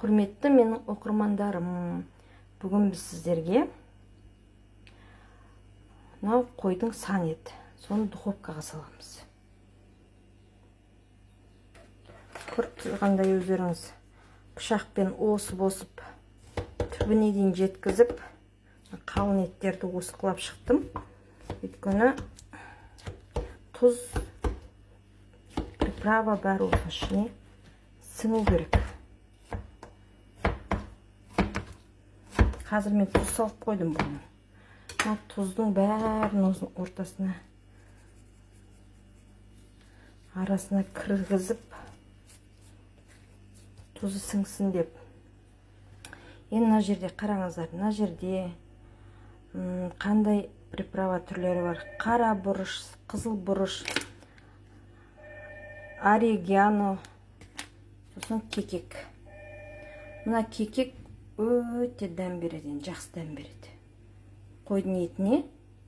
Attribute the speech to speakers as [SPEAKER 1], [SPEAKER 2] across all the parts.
[SPEAKER 1] Құрметті менің оқырмандарым, бүгін біз сіздерге мынау қойдың сан еті, соны духовкаға саламыз. Көріп тұрғандай өздеріңіз пышақпен осып түбіне дейін жеткізіп, қалың еттерді осқылап шықтым. Өйткені тұз, приправа бәрі осының ішіне сіңу керек. Қазір мен тұз салып қойдым бұны. Тұздың бәрін осының ортасына, арасына кіргізіп, тұзы сіңсін деп. Енді мына жерде қараңыздар, мына жерде қандай приправа түрлері бар. Қара бұрыш, қызыл бұрыш, орегано, сосын кекек. Мына кекек өте дәм береді, жақсы дәм береді. Қойдың етіне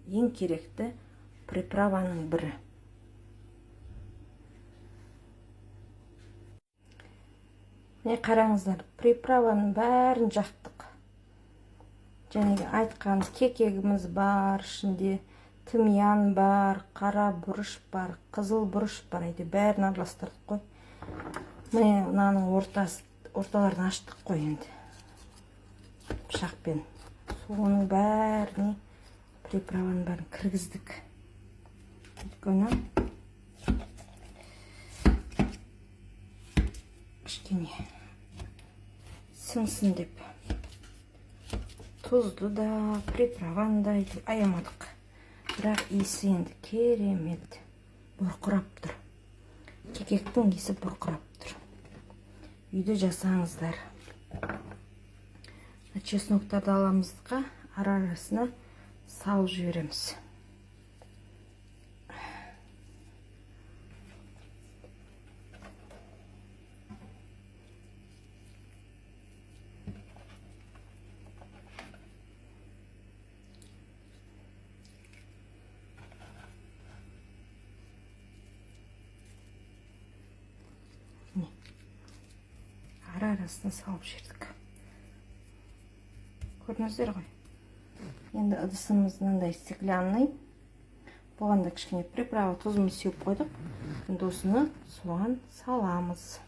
[SPEAKER 1] ең керекті приправаның бірі. Не қараңыздар, приправаның бәрін жақтық. Және айтқан кекегіміз бар, ішінде тымян бар, қара бұрыш бар, қызыл бұрыш бар, бәрін араластырдық қой. Міне мынаның орталарын аштық қой енді. Пышақпен. Соның бәріне приправаның бәрін кіргіздік. Өйткені кішкене сіңсін деп. Тұзды да, приправаны да аямадық. Бірақ иісі енді керемет. Бұрқырап тұр. Кекектің иісі бұрқырап тұр. Үйде жасаңыздар. Чесноктарды аламызға арасына салып жібереміз. Арасына салып жібердік. Көрдіңіздер ғой. Енді ыдысымыз мынандай стеклянный. Бұған да кішкене приправа, тұзымыз сеуіп қойдық. Енді осыны соған саламыз.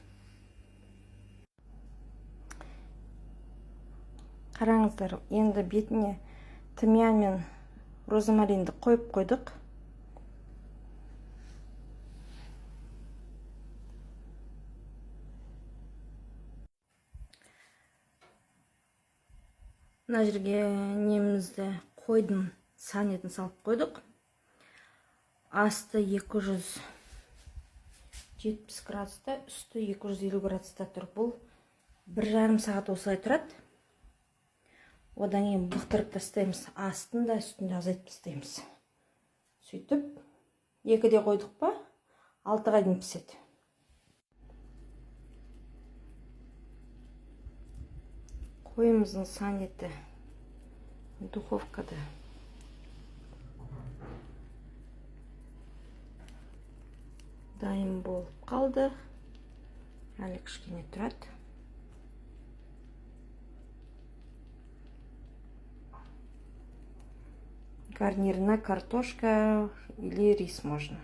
[SPEAKER 1] Қараңыздар, енді бетіне тымян мен розмаринді қойып қойдық. Мына жерге немізді қойдың сан етін салып қойдық. Асты 270 градуста, үсті 250 градуста тұр. Бұл 1,5 сағат осылай тұрады. Одан кейін бұқтырып тастаймыз. Астын да үстін де азайтып тастаймыз. Сөйтіп, 2-де қойдық па, 6-ға дейін піседі. Қойымыздың сан еті духовкада. Дайын болып қалды. Әлі кішкене тұрады. Гарнирына картошка или рис можно.